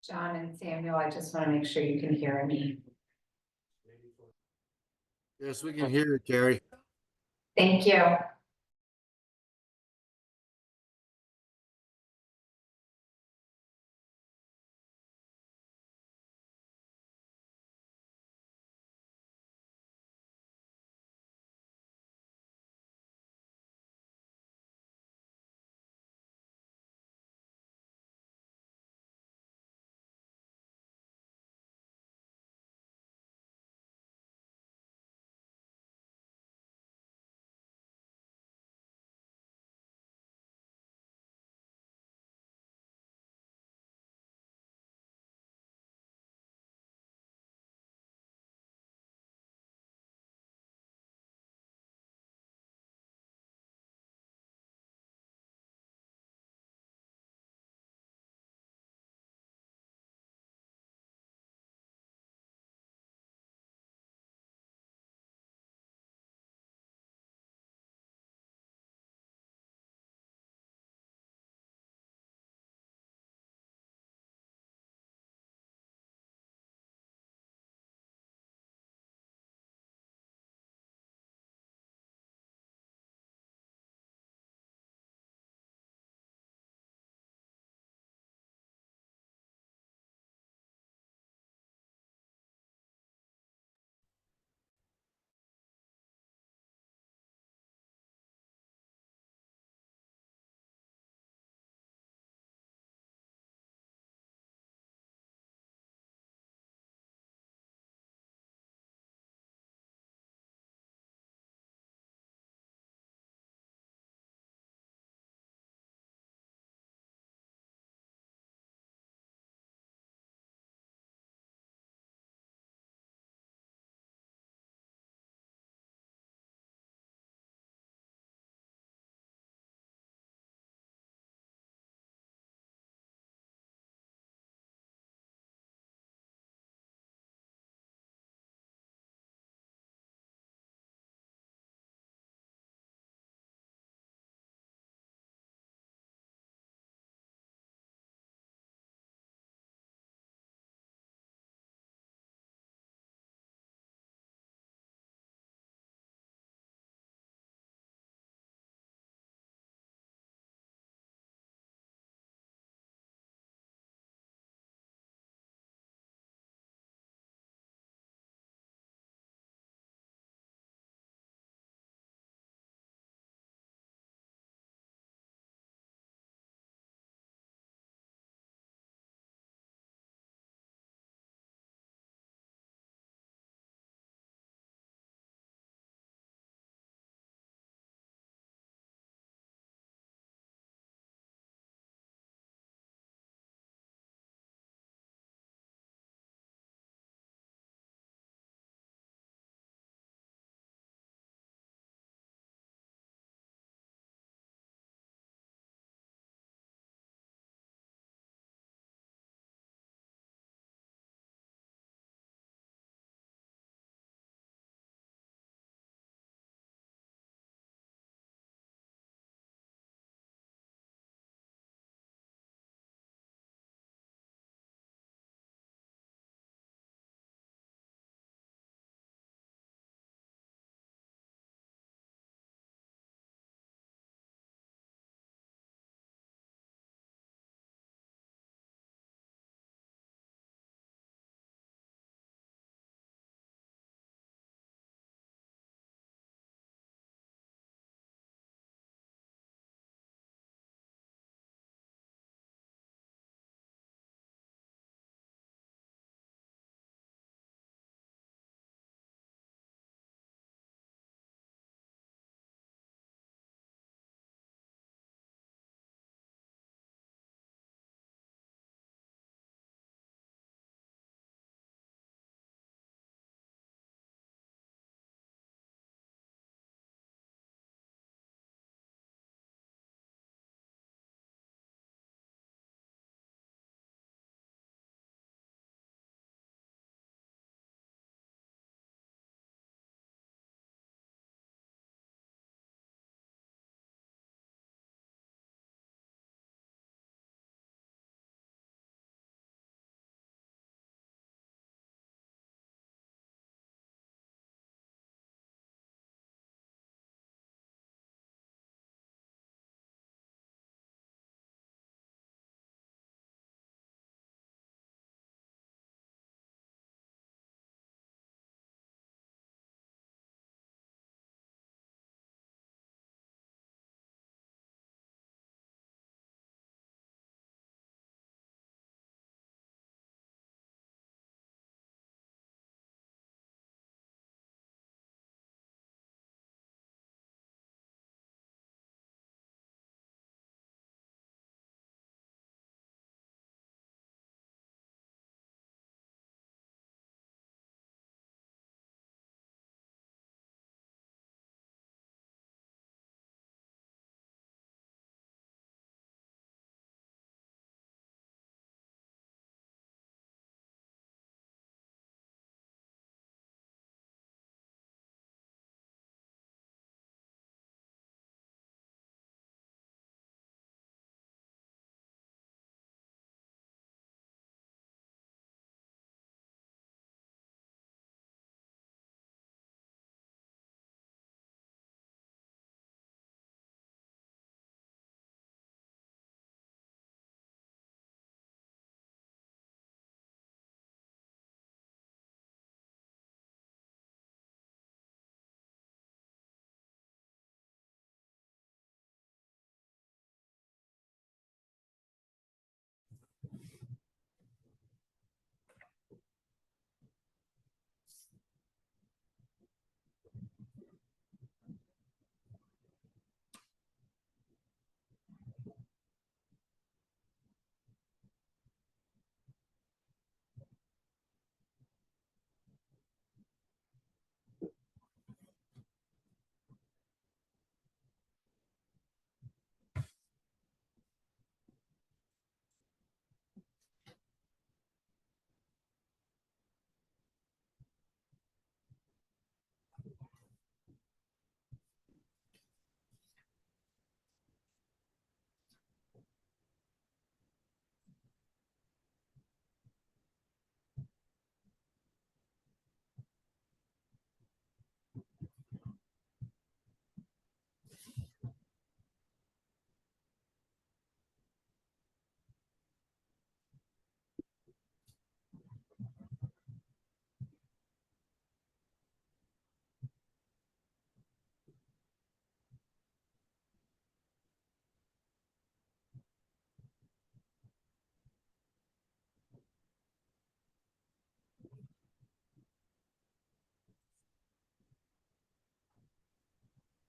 John and Samuel, I just want to make sure you can hear me. Yes, we can hear you, Carrie. Thank you.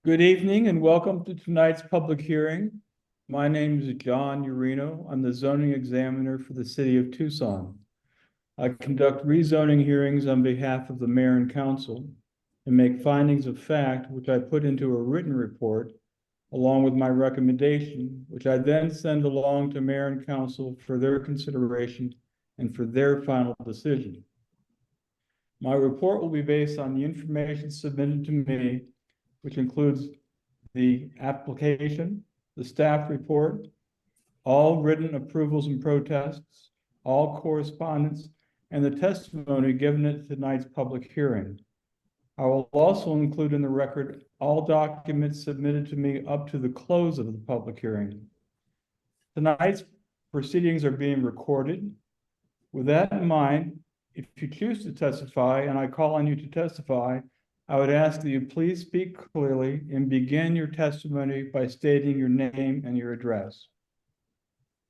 Good evening and welcome to tonight's public hearing. My name is John Urino. I'm the zoning examiner for the city of Tucson. I conduct rezoning hearings on behalf of the mayor and council and make findings of fact, which I put into a written report along with my recommendation, which I then send along to mayor and council for their consideration and for their final decision. My report will be based on the information submitted to me, which includes the application, the staff report, all written approvals and protests, all correspondence, and the testimony given at tonight's public hearing. I will also include in the record all documents submitted to me up to the close of the public hearing. Tonight's proceedings are being recorded. With that in mind, if you choose to testify and I call on you to testify, I would ask that you please speak clearly and begin your testimony by stating your name and your address.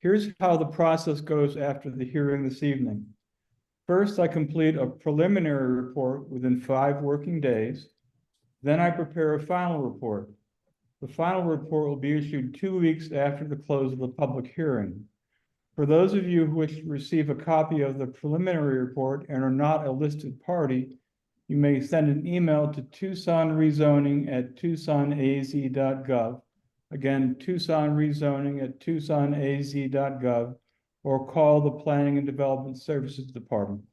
Here's how the process goes after the hearing this evening. First, I complete a preliminary report within 5 working days. Then I prepare a final report. The final report will be issued 2 weeks after the close of the public hearing. For those of you who wish to receive a copy of the preliminary report and are not a listed party, you may send an email to tucsonrezoning@tucsonaz.gov. Again, tucsonrezoning@tucsonaz.gov, or call the Planning and Development Services Department.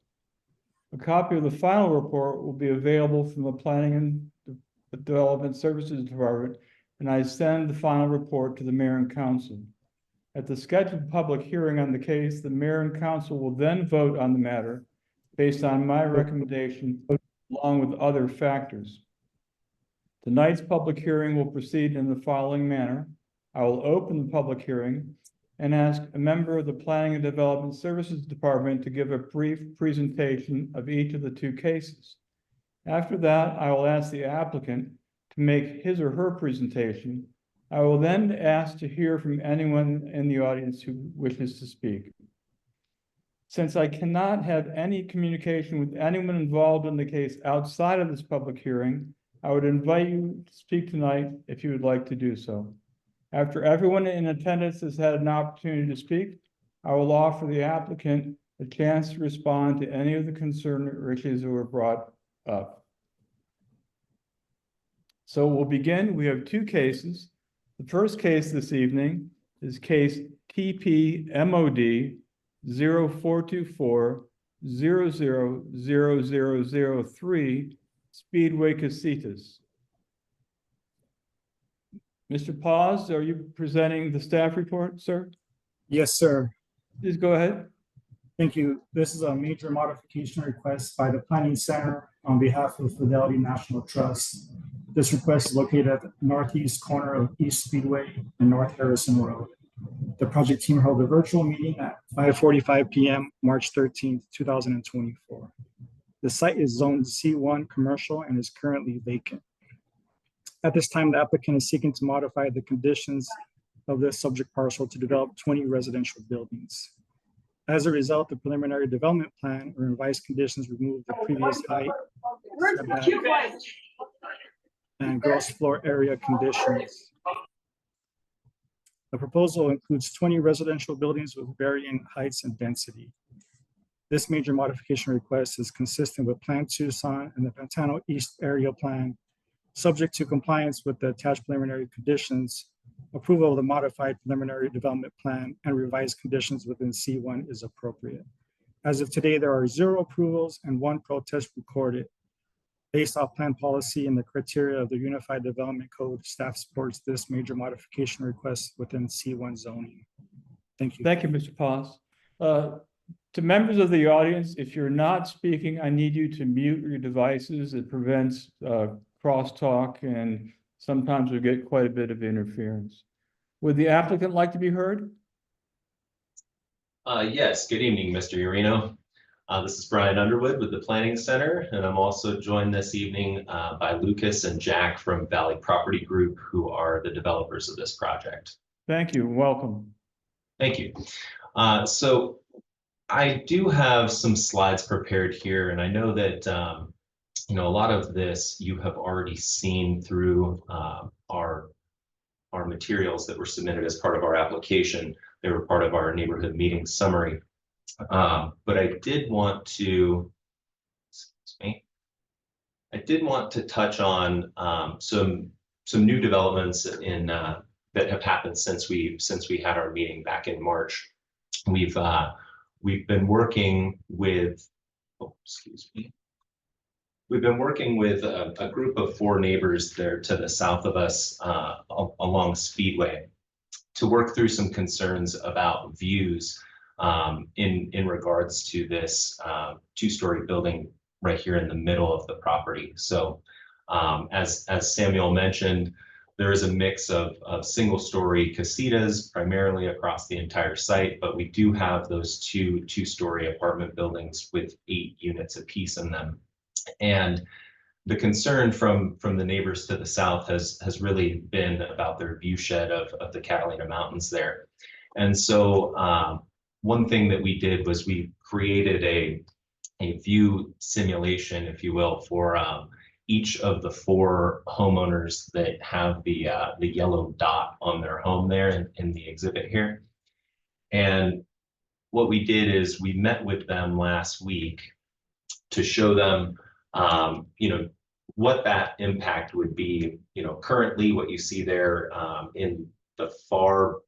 A copy of the final report will be available from the Planning and Development Services Department, and I send the final report to the mayor and council. At the scheduled public hearing on the case, the mayor and council will then vote on the matter based on my recommendation, along with other factors. Tonight's public hearing will proceed in the following manner. I will open the public hearing and ask a member of the Planning and Development Services Department to give a brief presentation of each of the 2 cases. After that, I will ask the applicant to make his or her presentation. I will then ask to hear from anyone in the audience who wishes to speak. Since I cannot have any communication with anyone involved in the case outside of this public hearing, I would invite you to speak tonight if you would like to do so. After everyone in attendance has had an opportunity to speak, I will offer the applicant a chance to respond to any of the concerns or issues that were brought up. So we'll begin. We have 2 cases. The first case this evening is case TPMOD 0424-000003 Speedway Citas. Mr. Paz, are you presenting the staff report, sir? Yes, sir. Please go ahead. Thank you. This is a major modification request by the Planning Center on behalf of Fidelity National Trust. This request is located at the northeast corner of East Speedway and North Harrison Road. The project team held a virtual meeting at 5:45 p.m. March 13th, 2024. The site is zoned C1 commercial and is currently vacant. At this time, the applicant is seeking to modify the conditions of this subject parcel to develop 20 residential buildings. As a result, the preliminary development plan or revised conditions remove the previous height, setback, and gross floor area conditions. The proposal includes 20 residential buildings with varying heights and density. This major modification request is consistent with Plan Tucson and the Pantano East Area Plan, subject to compliance with the attached preliminary conditions. Approval of the modified preliminary development plan and revised conditions within C1 is appropriate. As of today, there are 0 approvals and 1 protest recorded. Based off plan policy and the criteria of the Unified Development Code, staff supports this major modification request within C1 zoning. Thank you. Thank you, Mr. Paz. To members of the audience, if you're not speaking, I need you to mute your devices. It prevents crosstalk, and sometimes we get quite a bit of interference. Would the applicant like to be heard? Yes, good evening, Mr. Urino. This is Brian Underwood with the Planning Center, and I'm also joined this evening by Lucas and Jack from Valley Property Group, who are the developers of this project. Thank you. Welcome. Thank you. So I do have some slides prepared here, and I know that you know, a lot of this you have already seen through our materials that were submitted as part of our application. They were part of our neighborhood meeting summary. But I did want to, excuse me, I did want to touch on some new developments in that have happened since we had our meeting back in March. We've been working with, oh, excuse me. We've been working with a group of 4 neighbors there to the south of us along Speedway to work through some concerns about views in regards to this 2-story building right here in the middle of the property. So as Samuel mentioned, there is a mix of single-story casitas primarily across the entire site, but we do have those two-story apartment buildings with 8 units apiece in them. And the concern from the neighbors to the south has really been about their view shed of the Catalina Mountains there. And so one thing that we did was we created a view simulation, if you will, for each of the 4 homeowners that have the yellow dot on their home there in the exhibit here. And what we did is we met with them last week to show them you know, what that impact would be. You know, currently what you see there in the far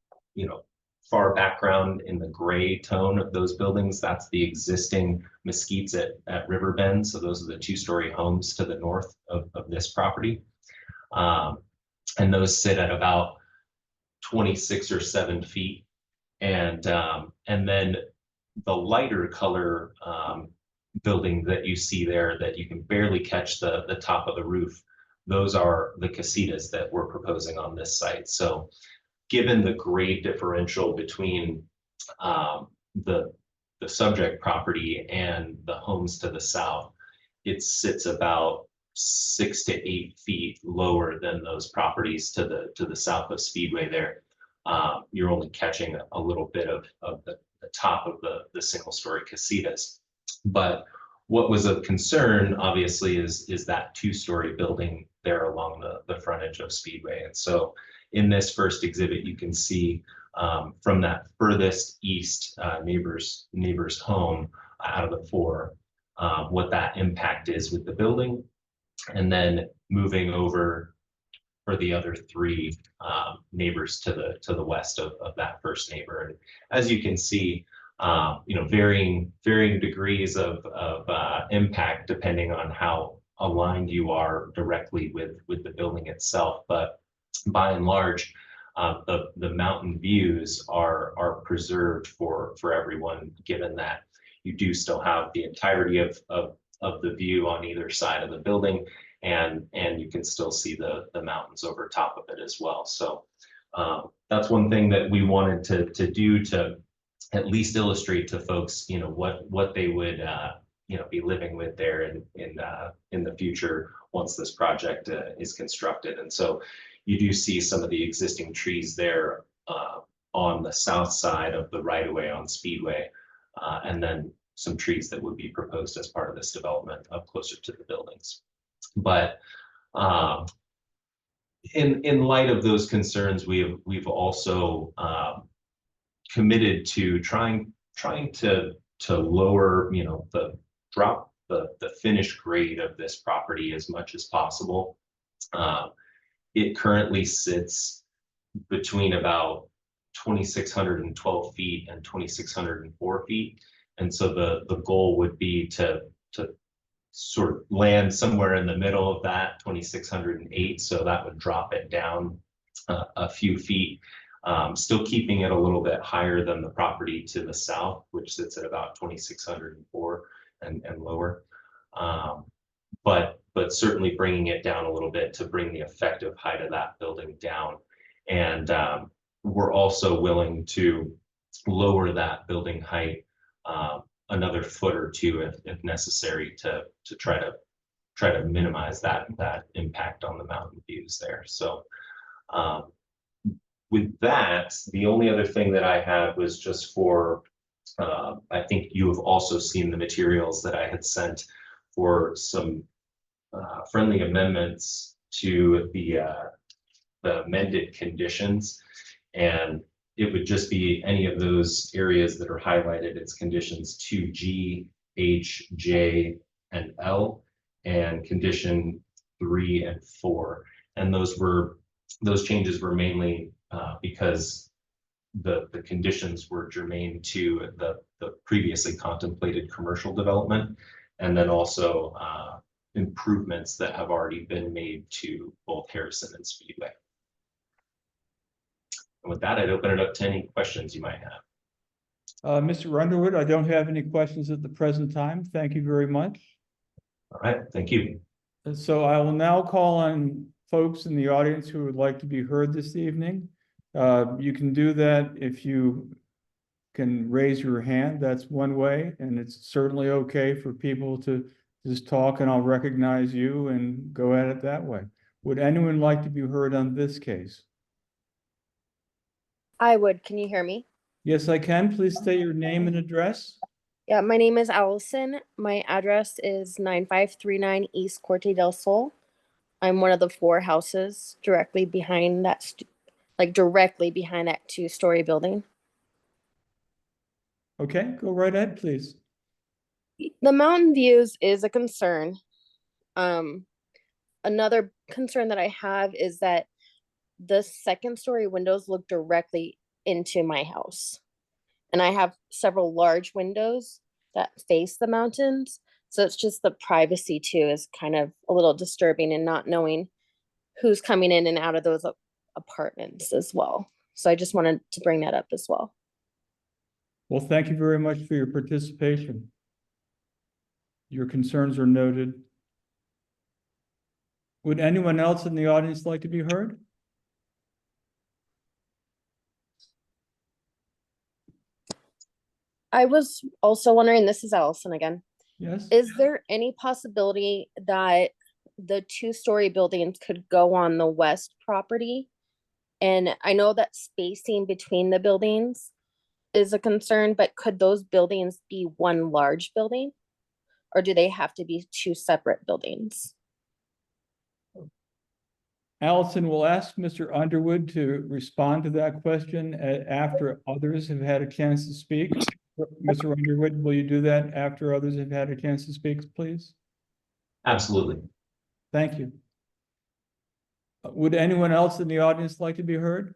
background in the gray tone of those buildings, that's the existing mesquites at Riverbend. So those are the 2-story homes to the north of this property. And those sit at about 26 or 7 feet. And then the lighter color building that you see there that you can barely catch the top of the roof, those are the casitas that we're proposing on this site. So given the grade differential between the subject property and the homes to the south, it sits about 6 to 8 feet lower than those properties to the south of Speedway there. You're only catching a little bit of the top of the single-story casitas. But what was of concern, obviously, is that 2-story building there along the frontage of Speedway. And so in this first exhibit, you can see from that furthest east neighbor's home out of the 4, what that impact is with the building. And then moving over for the other 3 neighbors to the west of that first neighbor. And as you can see, you know, varying degrees of impact depending on how aligned you are directly with the building itself. But by and large, the mountain views are preserved for everyone, given that you do still have the entirety of the view on either side of the building, and you can still see the mountains over top of it as well. So that's one thing that we wanted to do to at least illustrate to folks, you know, what they would you know, be living with there in the future once this project is constructed. And so you do see some of the existing trees there on the south side of the right-of-way on Speedway, and then some trees that would be proposed as part of this development up closer to the buildings. But in light of those concerns, we've also committed to trying to lower, you know, drop the finished grade of this property as much as possible. It currently sits between about 2,612 feet and 2,604 feet. And so the goal would be to sort of land somewhere in the middle of that 2,608. So that would drop it down a few feet, still keeping it a little bit higher than the property to the south, which sits at about 2,604 and lower. But certainly bringing it down a little bit to bring the effective height of that building down. And we're also willing to lower that building height another foot or 2 if necessary to try to minimize that impact on the mountain views there. So with that, the only other thing that I had was just for, I think you have also seen the materials that I had sent for some friendly amendments to the amended conditions. And it would just be any of those areas that are highlighted. It's conditions 2G, H, J, and L, and condition 3 and 4. And those changes were mainly because the conditions were germane to the previously contemplated commercial development, and then also improvements that have already been made to both Harrison and Speedway. And with that, I'd open it up to any questions you might have. Mr. Underwood, I don't have any questions at the present time. Thank you very much. All right, thank you. And so I will now call on folks in the audience who would like to be heard this evening. You can do that if you can raise your hand. That's one way, and it's certainly okay for people to just talk and I'll recognize you and go at it that way. Would anyone like to be heard on this case? I would. Can you hear me? Yes, I can. Please state your name and address. Yeah, my name is Allison. My address is 9539 East Corte del Sol. I'm one of the 4 houses directly behind that, directly behind that 2-story building. Okay, go right ahead, please. The mountain views is a concern. Another concern that I have is that the 2nd-story windows look directly into my house. And I have several large windows that face the mountains. So it's just the privacy too is kind of a little disturbing, and not knowing who's coming in and out of those apartments as well. So I just wanted to bring that up as well. Well, thank you very much for your participation. Your concerns are noted. Would anyone else in the audience like to be heard? I was also wondering, this is Allison again. Yes. Is there any possibility that the 2-story buildings could go on the west property? And I know that spacing between the buildings is a concern, but could those buildings be one large building? Or do they have to be 2 separate buildings? Allison will ask Mr. Underwood to respond to that question after others have had a chance to speak. Mr. Underwood, will you do that after others have had a chance to speak, please? Absolutely. Thank you. Would anyone else in the audience like to be heard?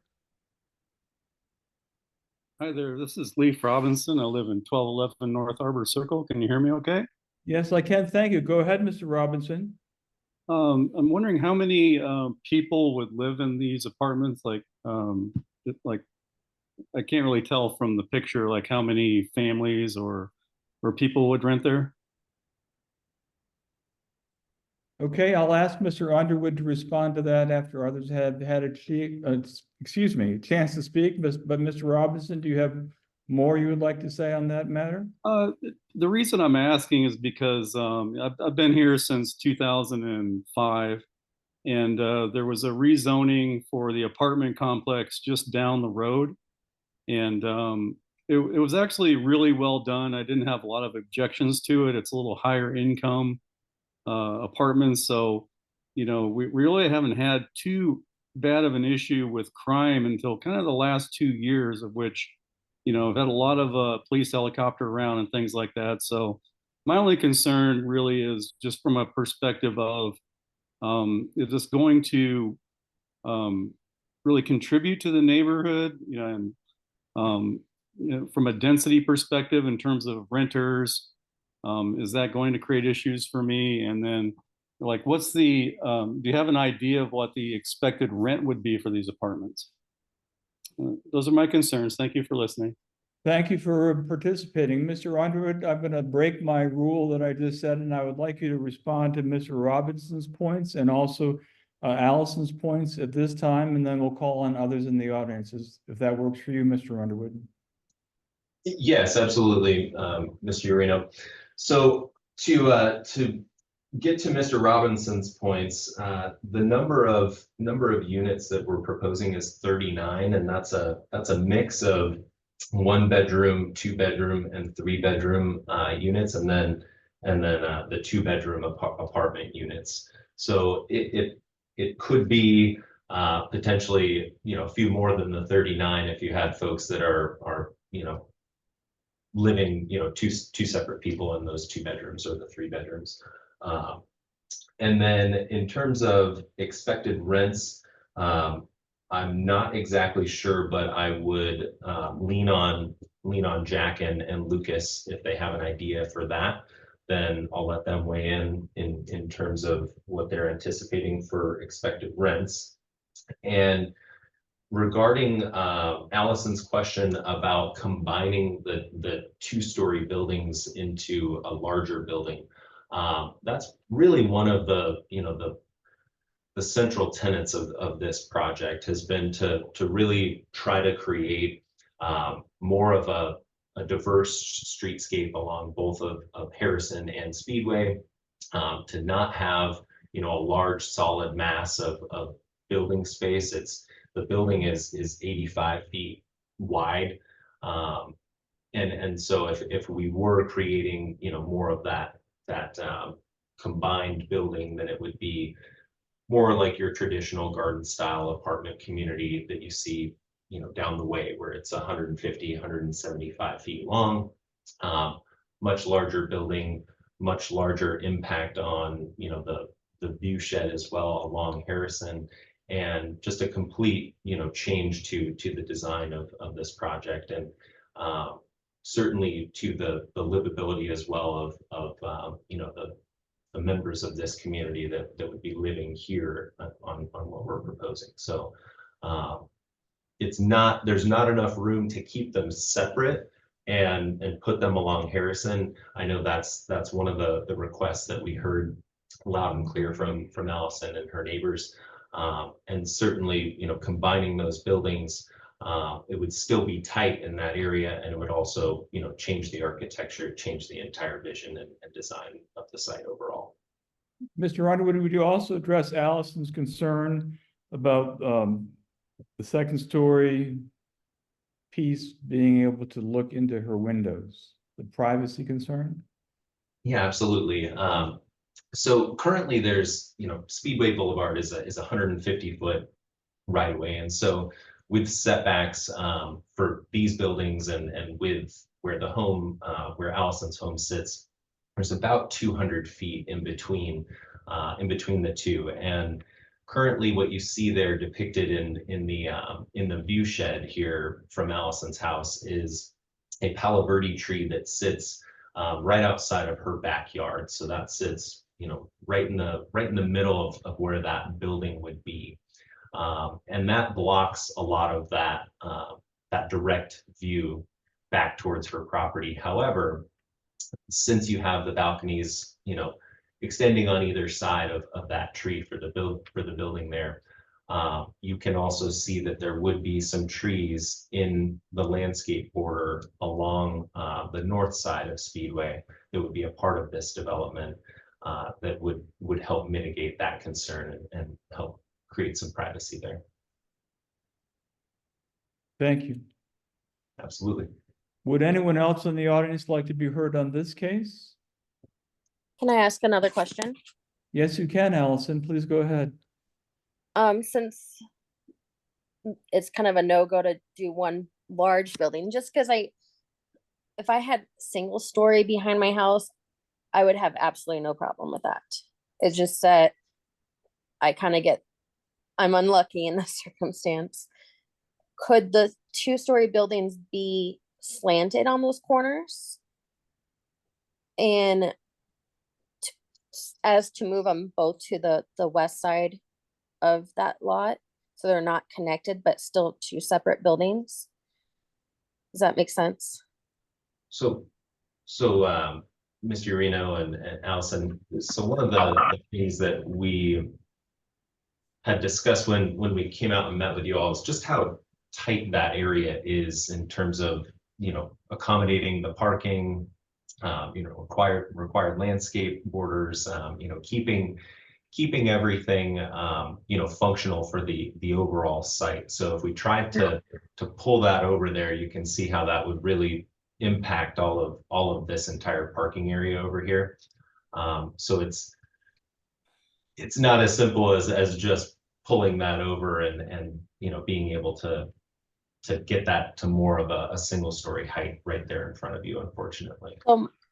Hi there, this is Leif Robinson. I live in 1211 North Arbor Circle. Can you hear me okay? Yes, I can. Thank you. Go ahead, Mr. Robinson. I'm wondering how many people would live in these apartments? Like I can't really tell from the picture, like how many families or people would rent there. Okay, I'll ask Mr. Underwood to respond to that after others have had a chance to speak. But Mr. Robinson, do you have more you would like to say on that matter? The reason I'm asking is because I've been here since 2005, and there was a rezoning for the apartment complex just down the road. And it was actually really well done. I didn't have a lot of objections to it. It's a little higher income apartments. So, we really haven't had too bad of an issue with crime until kind of the last 2 years, of which, I've had a lot of police helicopter around and things like that. So my only concern really is just from a perspective of, is this going to really contribute to the neighborhood, and from a density perspective in terms of renters, is that going to create issues for me? And then what's do you have an idea of what the expected rent would be for these apartments? Those are my concerns. Thank you for listening. Thank you for participating. Mr. Underwood, I'm going to break my rule that I just said, and I would like you to respond to Mr. Robinson's points and also Allison's points at this time, and then we'll call on others in the audiences, if that works for you, Mr. Underwood. Yes, absolutely, Mr. Urino. So to get to Mr. Robinson's points, the number of units that we're proposing is 39, and that's a mix of 1-bedroom, 2-bedroom, and 3-bedroom units, and then and then the 2-bedroom apartment units. So it could be potentially, a few more than the 39 if you had folks that are living, two separate people in those 2 bedrooms or the 3 bedrooms. And then in terms of expected rents, I'm not exactly sure, but I would lean on Jack and Lucas if they have an idea for that. Then I'll let them weigh in terms of what they're anticipating for expected rents. And regarding Allison's question about combining the 2-story buildings into a larger building, that's really one of the central tenets of this project has been to really try to create more of a diverse streetscape along both of Harrison and Speedway, to not have a large solid mass of building space. The building is 85 feet wide, and so if we were creating more of that combined building, then it would be more like your traditional garden style apartment community that you see down the way, where it's 150, 175 feet long, much larger building, much larger impact on the view shed as well along Harrison, and just a complete change to the design of this project, and certainly to the livability as well of the members of this community that would be living here on what we're proposing. So there's not enough room to keep them separate and put them along Harrison. I know that's one of the requests that we heard loud and clear from Allison and her neighbors. And certainly, combining those buildings, it would still be tight in that area, and it would also, change the architecture, change the entire vision and design of the site overall. Mr. Underwood, would you also address Allison's concern about the 2nd-story piece being able to look into her windows, the privacy concern? Yeah, absolutely. So currently there's, Speedway Boulevard is a 150-foot right of way. And so with setbacks for these buildings and with where where Allison's home sits, there's about 200 feet in between the two. And currently what you see there depicted in the view shed here from Allison's house is a Palo Verde tree that sits right outside of her backyard. So that sits right in the middle of where that building would be, and that blocks a lot of that direct view back towards her property. However, since you have the balconies extending on either side of that tree for the building there, you can also see that there would be some trees in the landscape border along the north side of Speedway that would be a part of this development, that would help mitigate that concern and help create some privacy there. Thank you. Absolutely. Would anyone else in the audience like to be heard on this case? Can I ask another question? Yes, you can, Allison. Please go ahead. Since it's kind of a no-go to do one large building, just because if I had single story behind my house, I would have absolutely no problem with that. It's just that I'm unlucky in this circumstance. Could the 2-story buildings be slanted on those corners? And as to move them both to the west side of that lot, so they're not connected, but still 2 separate buildings? Does that make sense? So Mr. Urino and Allison, so one of the things that we had discussed when we came out and met with you all is just how tight that area is in terms of accommodating the parking, required landscape borders, keeping everything functional for the overall site. So if we tried to pull that over there, you can see how that would really impact all of this entire parking area over here. So it's not as simple as just pulling that over and you know, being able to get that to more of a single story height right there in front of you, unfortunately.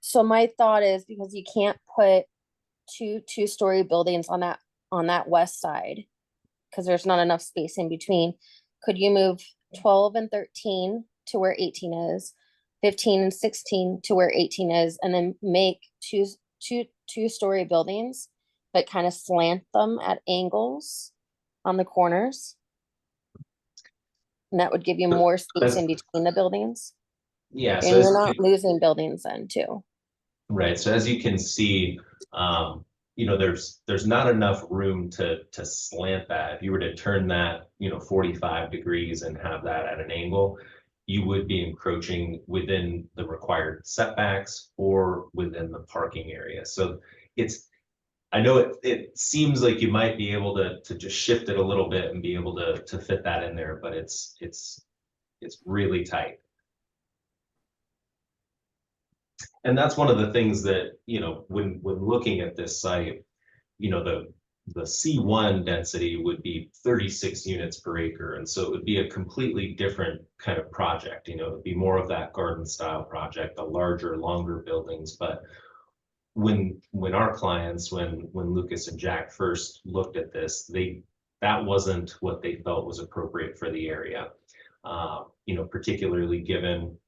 So my thought is, because you can't put two-story buildings on that west side, because there's not enough space in between, could you move 12 and 13 to where 18 is, 15 and 16 to where 18 is, and then make two-story buildings, but kind of slant them at angles on the corners? And that would give you more space in between the buildings. Yeah, And so you're not losing buildings then too. right. So as you can see, you know, there's not enough room to slant that. If you were to turn that, you know, 45 degrees and have that at an angle, you would be encroaching within the required setbacks or within the parking area. So I know it seems like you might be able to just shift it a little bit and be able to fit that in there, but it's really tight. And that's one of the things that, you know, when looking at this site, you know, the C1 density would be 36 units per acre. And so it would be a completely different kind of project. You know, it'd be more of that garden style project, the larger, longer buildings. But when our clients, when Lucas and Jack first looked at this, that wasn't what they felt was appropriate for the area. You know, particularly given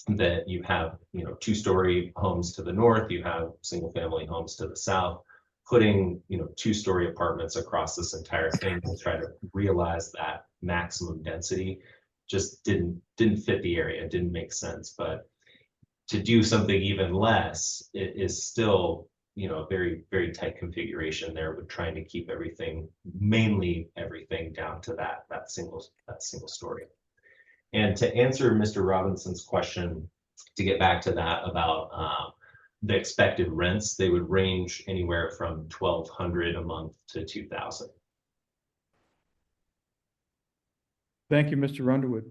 that you have, you know, two-story homes to the north, you have single-family homes to the south. Putting, you know, two-story apartments across this entire thing to try to realize that maximum density just didn't fit the area. It didn't make sense. But to do something even less, it is still, you know, a very, very tight configuration there with trying to keep everything, mainly everything, down to that single story. And to answer Mr. Robinson's question, to get back to that about the expected rents, they would range anywhere from $1,200 a month to $2,000. Thank you, Mr. Underwood.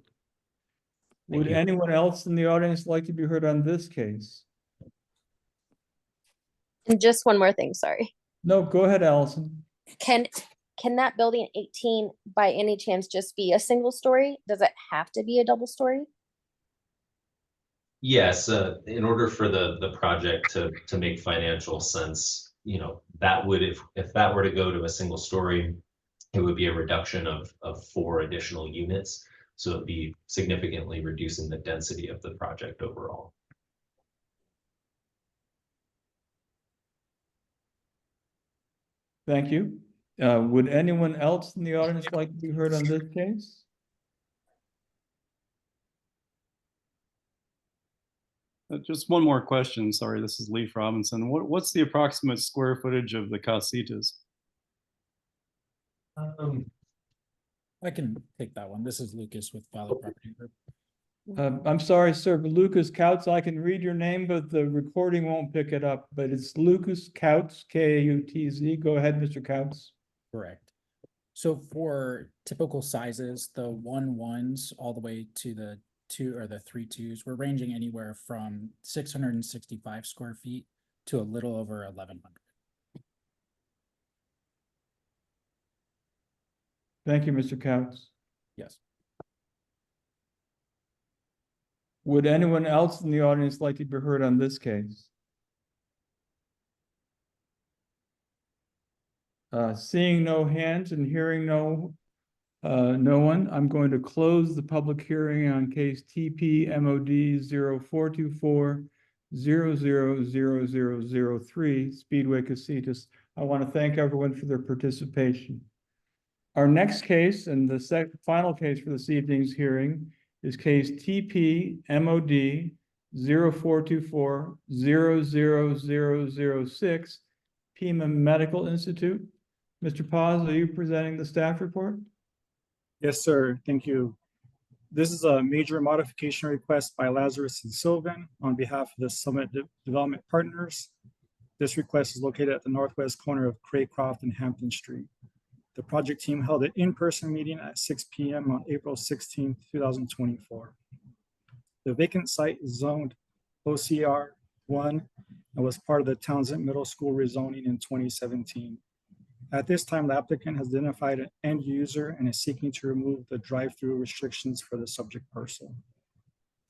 Would you. anyone else in the audience like to be heard on this case? And just one more thing, sorry. No, go ahead, Allison. Can that building 18 by any chance just be a single story? Does it have to be a double story? Yes, in order for the project to make financial sense, you know, that would, if that were to go to a single story, it would be a reduction of 4 additional units. So it'd be significantly reducing the density of the project overall. Thank you. Would anyone else in the audience like to be heard on this case? Just one more question. Sorry, this is Leif Robinson. What's the approximate square footage of the casitas? I can take that one. This is Lucas with Valley Property Group. I'm sorry, sir, but Lucas Kautz, I can read your name, but the recording won't pick it up. But it's Lucas Kautz, K-A-U-T-Z. Go ahead, Mr. Kautz. Correct. So for typical sizes, the 1-1s all the way to the 2 or the 3-2s, we're ranging anywhere from 665 square feet to a little over 1,100. Thank you, Mr. Kautz. Yes. Would anyone else in the audience like to be heard on this case? Seeing no hands and hearing no one, I'm going to close the public hearing on case TP MOD 0424-000003 Speedway Citas. I want to thank everyone for their participation. Our next case and the final case for this evening's hearing is case TP MOD 0424-00006 Pima Medical Institute. Mr. Paz, are you presenting the staff report? Yes, sir. Thank you. This is a major modification request by Lazarus and Sylvan on behalf of the Summit Development Partners. This request is located at the northwest corner of Craycroft and Hampton Street. The project team held an in-person meeting at 6 p.m. on April 16, 2024. The vacant site is zoned OCR 1 and was part of the Townsend Middle School rezoning in 2017. At this time, the applicant has identified an end user and is seeking to remove the drive-through restrictions for the subject parcel.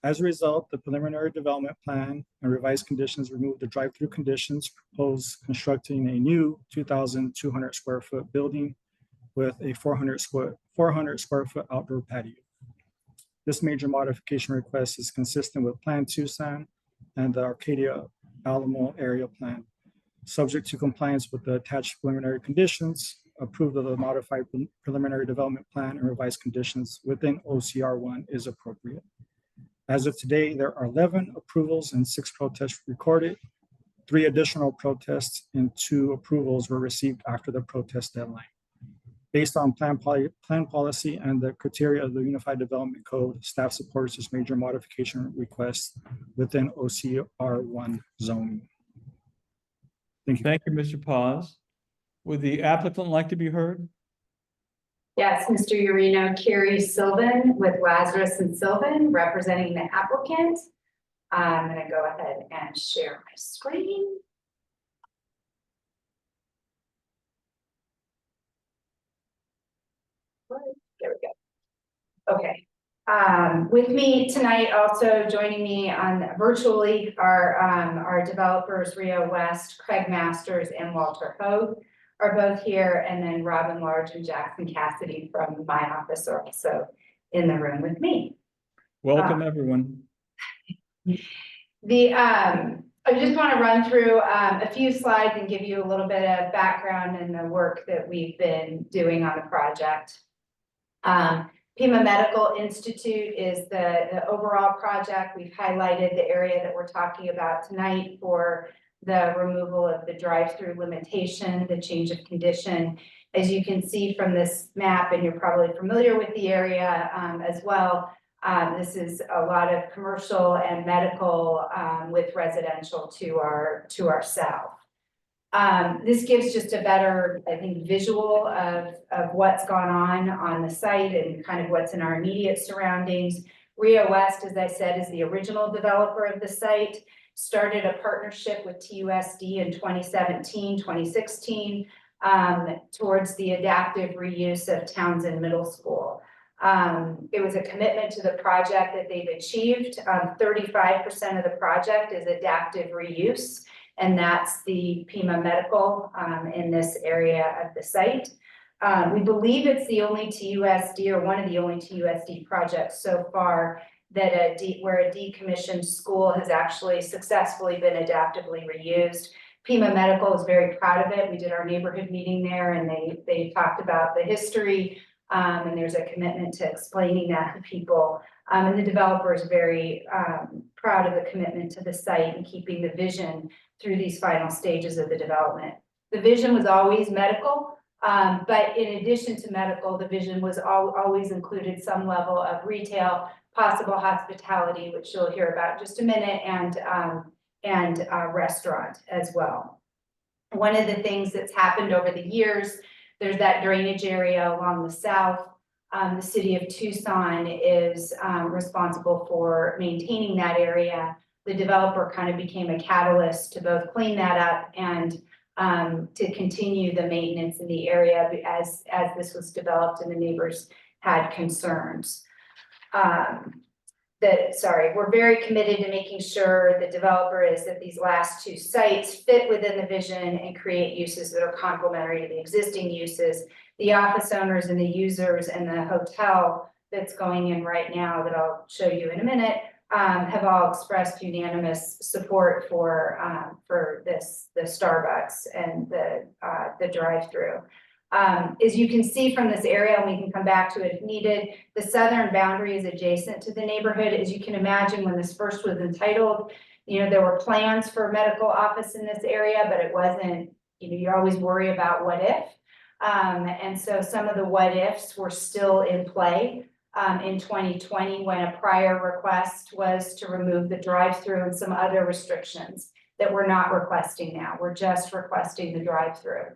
As a result, the preliminary development plan and revised conditions remove the drive-through conditions, propose constructing a new 2,200 square foot building with a 400 square foot outdoor patio. This major modification request is consistent with Plan Tucson and the Arcadia Alamo area plan. Subject to compliance with the attached preliminary conditions, approved of the modified preliminary development plan and revised conditions within OCR 1 is appropriate. As of today, there are 11 approvals and 6 protests recorded. 3 additional protests and 2 approvals were received after the protest deadline. Based on plan policy and the criteria of the Unified Development Code, staff supports this major modification request within OCR 1 zoning. Thank you. Thank you, Mr. Paz. Would the applicant like to be heard? Yes, Mr. Urino, Carrie Sylvan with Lazarus and Sylvan, representing the applicant. I'm going to go ahead and share my screen. There we go. Okay. With me tonight, also joining me on virtually are developers Rio West, Craig Masters, and Walter Hogue are both here, and then Robin Large and Jackson Cassidy from my office are also in the room with me. Welcome, everyone. I just want to run through a few slides and give you a little bit of background in the work that we've been doing on the project. Pima Institute is the overall project. We've highlighted the area that we're talking about tonight for the removal of the drive-through limitation, the change of condition. As you can see from this map, and you're probably familiar with the area as well, this is a lot of commercial and medical with residential to our south. This gives just a better, I think, visual of what's gone on the site and kind of what's in our immediate surroundings. Rio West, as I said, is the original developer of the site, started a partnership with TUSD in 2017, 2016, towards the adaptive reuse of Townsend Middle School. It was a commitment to the project that they've achieved. 35% of the project is adaptive reuse, and that's the Pima Medical in this area of the site. We believe it's the only TUSD or one of the only TUSD projects so far that where a decommissioned school has actually successfully been adaptively reused. Pima Medical is very proud of it. We did our neighborhood meeting there, and they talked about the history, and there's a commitment to explaining that to people. And the developer is very proud of the commitment to the site and keeping the vision through these final stages of the development. The vision was always medical, but in addition to medical, the vision was always included some level of retail, possible hospitality, which you'll hear about in just a minute, and restaurant as well. One of the things that's happened over the years, there's that drainage area along the south. The city of Tucson is responsible for maintaining that area. The developer kind of became a catalyst to both clean that up and to continue the maintenance in the area as this was developed and the neighbors had concerns. We're very committed to making sure the developer is that these last 2 sites fit within the vision and create uses that are complementary to the existing uses. The office owners and the users and the hotel that's going in right now that I'll show you in a minute have all expressed unanimous support for the Starbucks and the drive-through. As you can see from this area, and we can come back to it if needed, the southern boundary is adjacent to the neighborhood. As you can imagine, when this first was entitled, there were plans for medical office in this area, but it wasn't, you always worry about what if. And so some of the what ifs were still in play in 2020 when a prior request was to remove the drive-through and some other restrictions that we're not requesting now. We're just requesting the drive-through.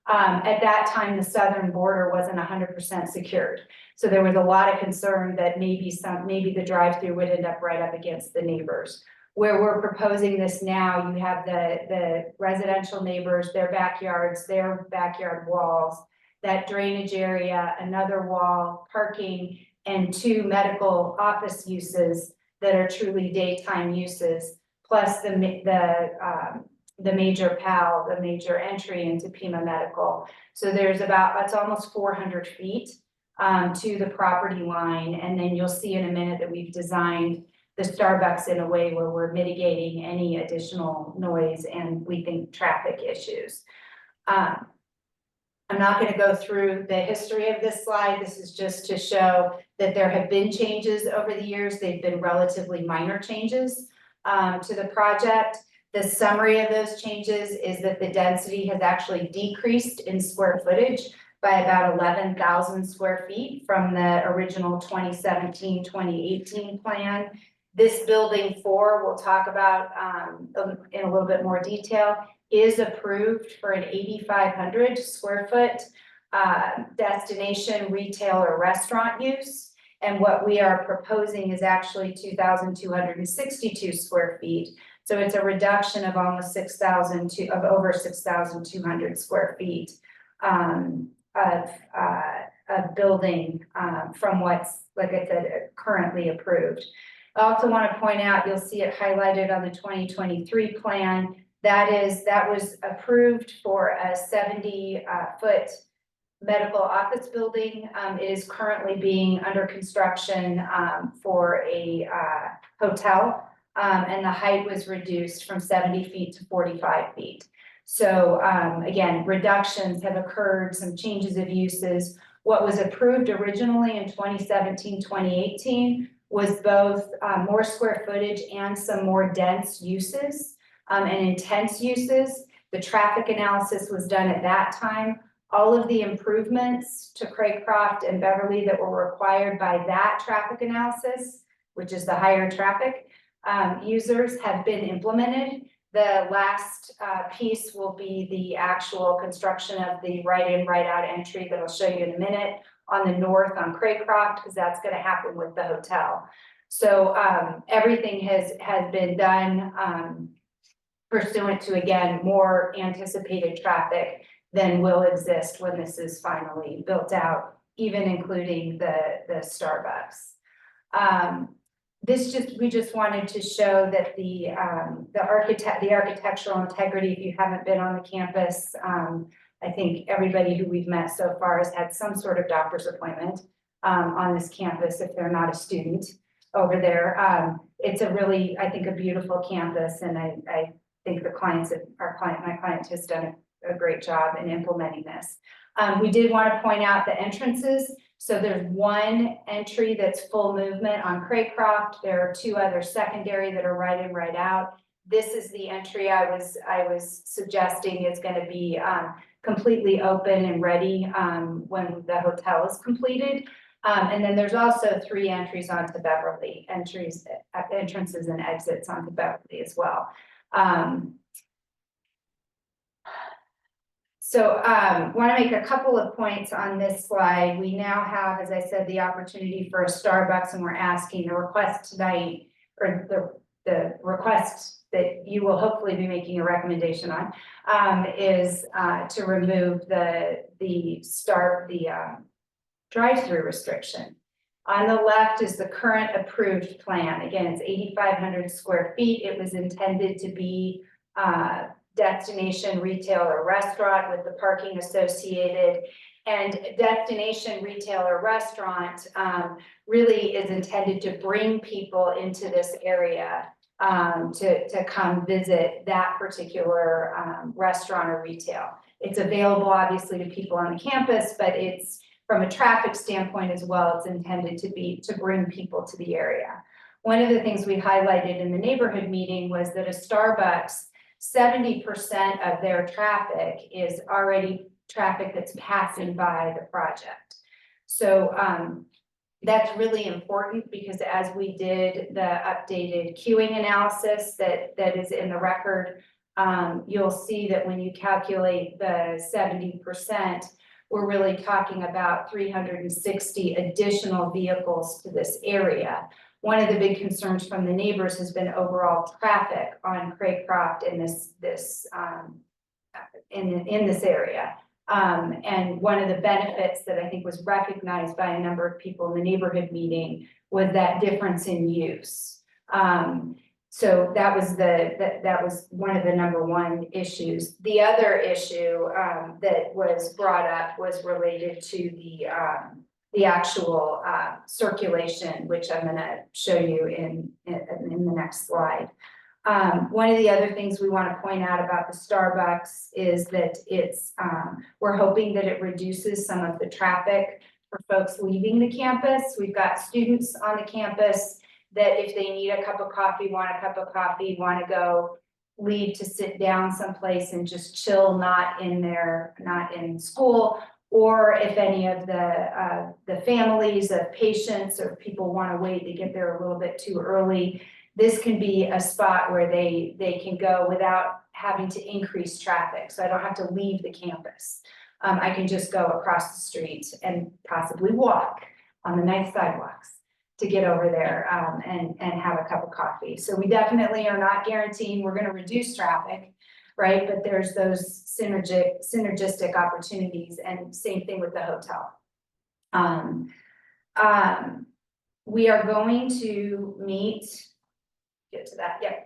At that time, the southern border wasn't 100% secured. So there was a lot of concern that maybe the drive-through would end up right up against the neighbors. Where we're proposing this now, you have the residential neighbors, their backyards, their backyard walls, that drainage area, another wall, parking, and 2 medical office uses that are truly daytime uses, plus the major PAL, the major entry into Pima Medical. So there's it's almost 400 feet to the property line. And then you'll see in a minute that we've designed the Starbucks in a way where we're mitigating any additional noise and we think traffic issues. I'm not going to go through the history of this slide. This is just to show that there have been changes over the years. They've been relatively minor changes to the project. The summary of those changes is that the density has actually decreased in square footage by about 11,000 square feet from the original 2017-2018 plan. This building 4, we'll talk about in a little bit more detail, is approved for an 8,500 square foot destination retail or restaurant use. And what we are proposing is actually 2,262 square feet. So it's a reduction of almost over 6,200 square feet of building from what's, like I said, currently approved. I also want to point out, you'll see it highlighted on the 2023 plan. That was approved for a 70-foot medical office building. It is currently being under construction for a hotel, and the height was reduced from 70 feet to 45 feet. So again, reductions have occurred, some changes of uses. What was approved originally in 2017-2018 was both more square footage and some more dense uses and intense uses. The traffic analysis was done at that time. All of the improvements to Craycroft and Beverly that were required by that traffic analysis, which is the higher traffic users, have been implemented. The last piece will be the actual construction of the right-in, right-out entry that I'll show you in a minute on the north on Craycroft, because that's going to happen with the hotel. So everything has been done pursuant to, again, more anticipated traffic than will exist when this is finally built out, even including the Starbucks. We just wanted to show that the architectural integrity, if you haven't been on the campus, I think everybody who we've met so far has had some sort of doctor's appointment on this campus if they're not a student over there. It's a really, I think, a beautiful campus, and I think my client has done a great job in implementing this. We did want to point out the entrances. So there's one entry that's full movement on Craycroft. There are 2 other secondary that are right in, right out. This is the entry I was suggesting is going to be completely open and ready when the hotel is completed. And then there's also 3 entries onto Beverly, entrances and exits onto Beverly as well. Want to make a couple of points on this slide. We now have, as I said, the opportunity for a Starbucks, and we're asking the request tonight, or the request that you will hopefully be making a recommendation on, is to remove the drive-through restriction. On the left is the current approved plan. Again, it's 8,500 square feet. It was intended to be destination retail or restaurant with the parking associated, and destination retail or restaurant really is intended to bring people into this area to come visit that particular restaurant or retail. It's available obviously to people on the campus, but it's from a traffic standpoint as well, it's intended to bring people to the area. One of the things we highlighted in the neighborhood meeting was that a Starbucks, 70% of their traffic is already traffic that's passing by the project. So that's really important, because as we did the updated queuing analysis that is in the record, you'll see that when you calculate the 70%, we're really talking about 360 additional vehicles to this area. one of the big concerns from the neighbors has been overall traffic on Craycroft in in this area. And one of the benefits that I think was recognized by a number of people in the neighborhood meeting was that difference in use. So that was that was one of the number one issues. The other issue that was brought up was related to the actual circulation, which I'm going to show you in the next slide. One of the other things we want to point out about the Starbucks is that we're hoping that it reduces some of the traffic for folks leaving the campus. We've got students on the campus that if they need a cup of coffee, want to go leave to sit down someplace and just chill, not in school, or if any of the families of patients or people want to wait to get there a little bit too early, this can be a spot where they can go without having to increase traffic. So I don't have to leave the campus. I can just go across the street and possibly walk on the nice sidewalks to get over there and have a cup of coffee. So we definitely are not guaranteeing we're going to reduce traffic, right? But there's those synergistic opportunities, and same thing with the hotel. We are going to meet, get to that, yeah.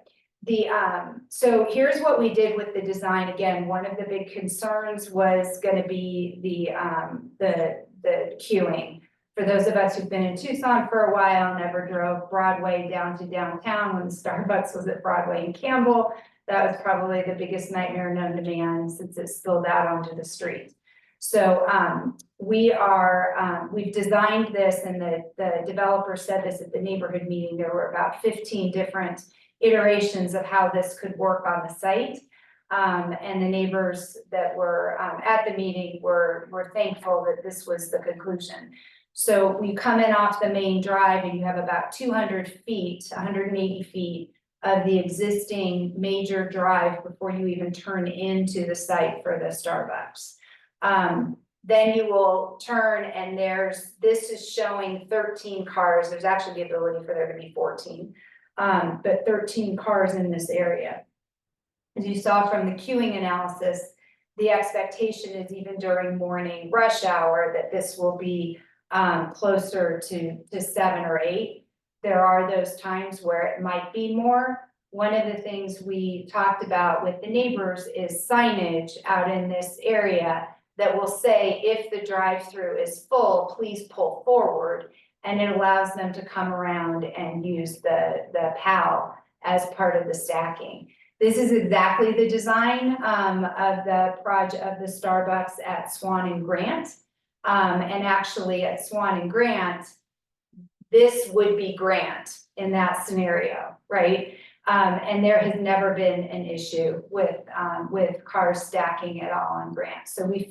So here's what we did with the design. Again, one of the big concerns was going to be the queuing. For those of us who've been in Tucson for a while, never drove Broadway down to downtown when Starbucks was at Broadway and Campbell, that was probably the biggest nightmare known to man since it spilled out onto the street. So we've designed this, and the developer said this at the neighborhood meeting. There were about 15 different iterations of how this could work on the site. And the neighbors that were at the meeting were thankful that this was the conclusion. So we come in off the main drive and you have about 200 feet, 180 feet of the existing major drive before you even turn into the site for the Starbucks. Then you will turn, and this is showing 13 cars. There's actually the ability for there to be 14, but 13 cars in this area. As you saw from the queuing analysis, the expectation is even during morning rush hour that this will be closer to 7 or 8. There are those times where it might be more. One of the things we talked about with the neighbors is signage out in this area that will say, if the drive-through is full, please pull forward. And it allows them to come around and use the PAL as part of the stacking. This is exactly the design of the project of the Starbucks at Swan and Grant. And actually at Swan and Grant, this would be Grant in that scenario, right? And there has never been an issue with cars stacking at all on Grant. So we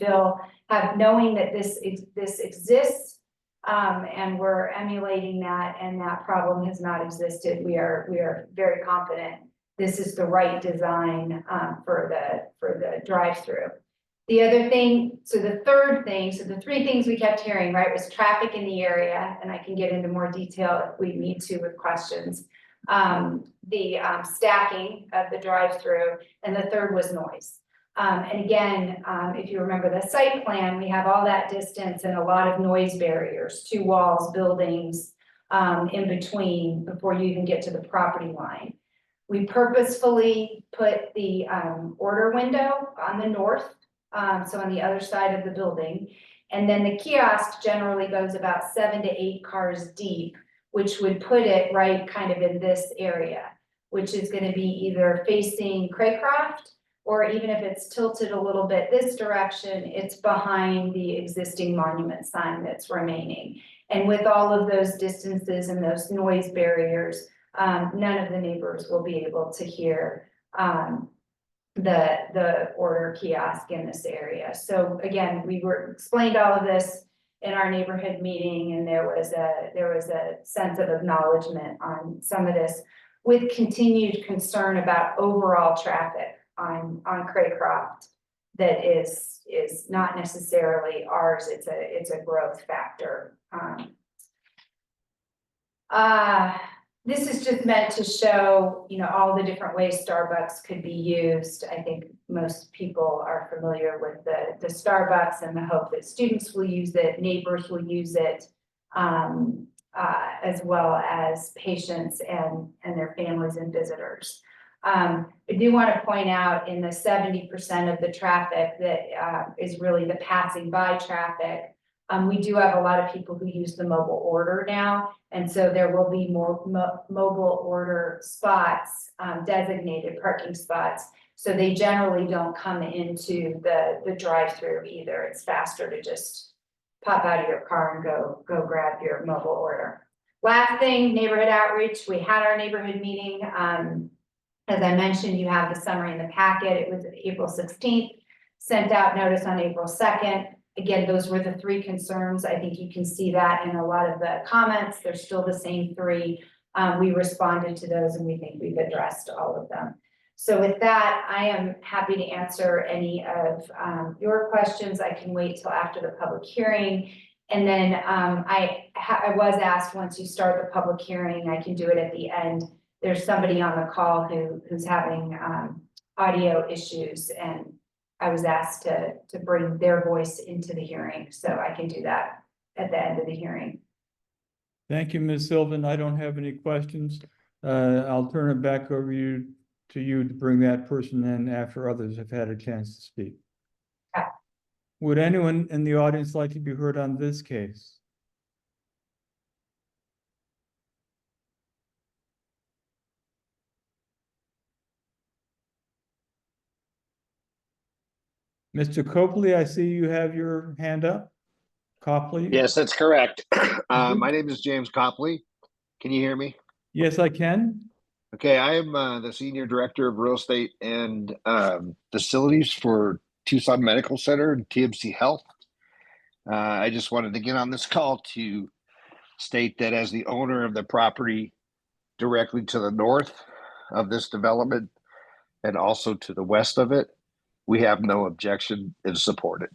knowing that this exists, and we're emulating that, and that problem has not existed. We are very confident this is the right design for the drive-through. The other thing, the three things we kept hearing, right, was traffic in the area, and I can get into more detail if we need to with questions. The stacking of the drive-through, and the third was noise. And again, if you remember the site plan, we have all that distance and a lot of noise barriers, 2 walls, buildings in between before you even get to the property line. We purposefully put the order window on the north, so on the other side of the building. And then the kiosk generally goes about 7 to 8 cars deep, which would put it right kind of in this area, which is going to be either facing Craycroft, or even if it's tilted a little bit this direction, it's behind the existing monument sign that's remaining. And with all of those distances and those noise barriers, none of the neighbors will be able to hear the order kiosk in this area. So again, we explained all of this in our neighborhood meeting, and there was a sense of acknowledgement on some of this, with continued concern about overall traffic on Craycroft that is not necessarily ours. It's a growth factor. This is just meant to show, all the different ways Starbucks could be used. I think most people are familiar with the Starbucks and the hope that students will use it, neighbors will use it, as well as patients and their families and visitors. I do want to point out in the 70% of the traffic that is really the passing by traffic, we do have a lot of people who use the mobile order now. And so there will be more mobile order spots, designated parking spots. So they generally don't come into the drive-through either. It's faster to just pop out of your car and go grab your mobile order. Last thing, neighborhood outreach. We had our neighborhood meeting. As I mentioned, you have the summary in the packet. It was April 16th, sent out notice on April 2nd. Again, those were the 3 concerns. I think you can see that in a lot of the comments. They're still the same 3. We responded to those and we think we've addressed all of them. So with that, I am happy to answer any of your questions. I can wait till after the public hearing. And then I was asked, once you start the public hearing, I can do it at the end. There's somebody on the call who's having audio issues, and I was asked to bring their voice into the hearing, so I can do that at the end of the hearing. Thank you, Ms. Sylvan. I don't have any questions. I'll turn it back over to you to bring that person in after others have had a chance to speak. Okay. Would anyone in the audience like to be heard on this case? Mr. Copley, I see you have your hand up. Copley? Yes, that's correct. My name is James Copley. Can you hear me? Yes, I can. Okay, I am the Senior Director of Real Estate and Facilities for Tucson Medical Center and TMC Health. I just wanted to get on this call to state that as the owner of the property directly to the north of this development and also to the west of it, we have no objection and support it.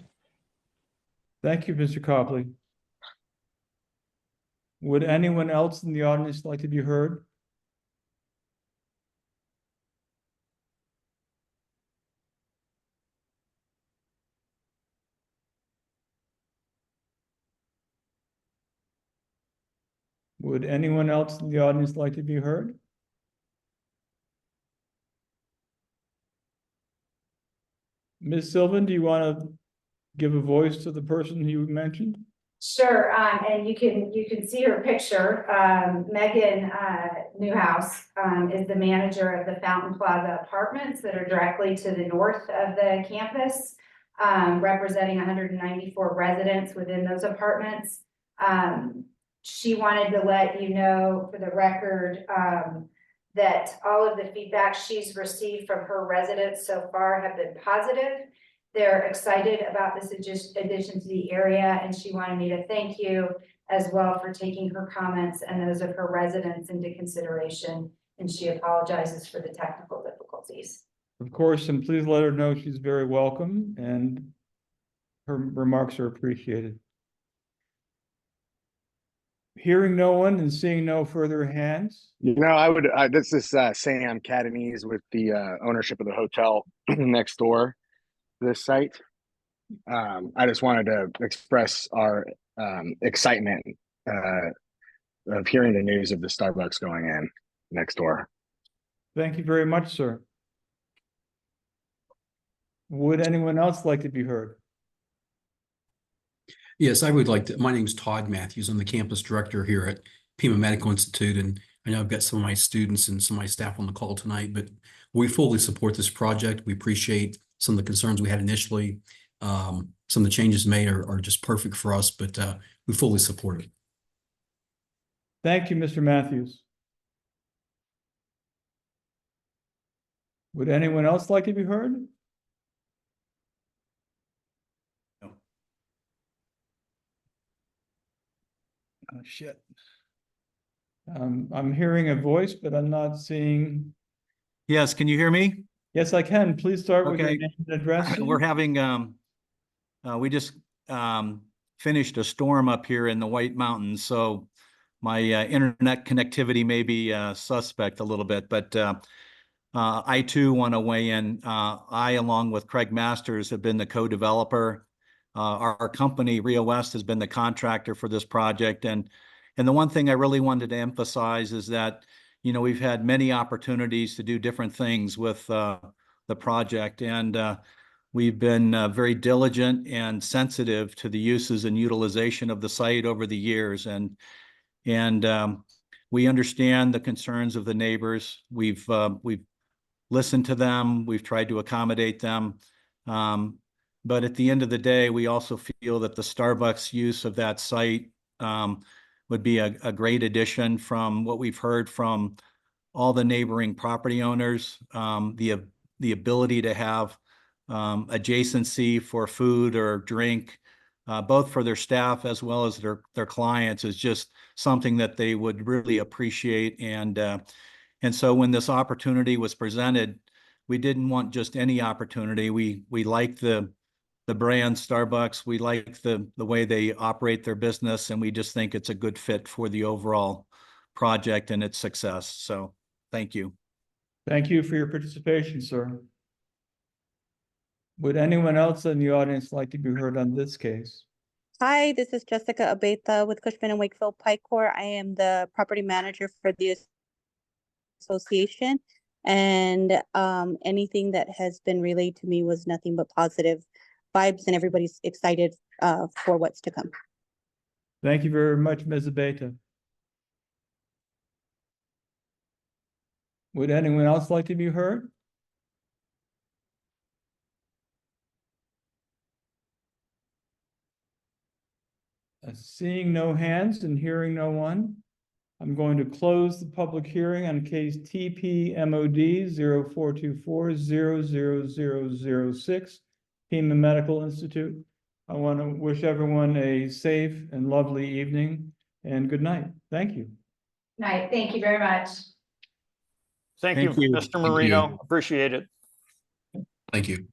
Thank you, Mr. Copley. Would anyone else in the audience like to be heard? Would anyone else in the audience like to be heard? Ms. Sylvan, do you want to give a voice to the person you mentioned? Sure, and you can see her picture. Megan Newhouse is the manager of the Fountain Plaza Apartments that are directly to the north of the campus, representing 194 residents within those apartments. She wanted to let you know for the record that all of the feedback she's received from her residents so far have been positive. They're excited about this addition to the area, and she wanted me to thank you as well for taking her comments and those of her residents into consideration, and she apologizes for the technical difficulties. Of course, and please let her know she's very welcome and her remarks are appreciated. Hearing no one and seeing no further hands. This is Sam Catanese with the ownership of the hotel next door to this site. I just wanted to express our excitement of hearing the news of the Starbucks going in next door. Thank you very much, sir. Would anyone else like to be heard? Yes, I would like to. My name is Todd Matthews. I'm the campus director here at Pima Medical Institute, and I know I've got some of my students and some of my staff on the call tonight, but we fully support this project. We appreciate some of the concerns we had initially. Some of the changes made are just perfect for us, but we fully support it. Thank you, Mr. Matthews. Would anyone else like to be heard? No. Oh, shit. I'm hearing a voice, but I'm not seeing. Yes, can you hear me? Yes, I can. Please start with your Okay. name and address. We're having, we just finished a storm up here in the White Mountains, so internet connectivity may be suspect a little bit, but I too want to weigh in. I, along with Craig Masters, have been the co-developer. Our company, Rio West, has been the contractor for this project. And the one thing I really wanted to emphasize is that, you know, we've had many opportunities to do different things with the project. And we've been very diligent and sensitive to the uses and utilization of the site over the years. And we understand the concerns of the neighbors. We've listened to them. We've tried to accommodate them. But at the end of the day, we also feel that the Starbucks use of that site would be a great addition. From what we've heard from all the neighboring property owners, the ability to have adjacency for food or drink, both for their staff as well as their clients, is just something that they would really appreciate. And so when this opportunity was presented, we didn't want just any opportunity. We like the brand Starbucks. We like the way they operate their business, and we just think it's a good fit for the overall project and its success. So thank you. Thank you for your participation, sir. Would anyone else in the audience like to be heard on this case? Hi, this is Jessica Abeta with Cushman and Wakefield Picor. I am the property manager for the association, and anything that has been relayed to me was nothing but positive vibes, and everybody's excited for what's to come. Thank you very much, Ms. Abeta. Would anyone else like to be heard? Seeing no hands and hearing no one, I'm going to close the public hearing on case TPMOD 0424-00006, Pima Medical Institute. I want to wish everyone a safe and lovely evening and good night. Thank you. Night. Thank you very much. Thank Thank you, you. Mr. Thank Marino. you. Appreciate it. Thank you.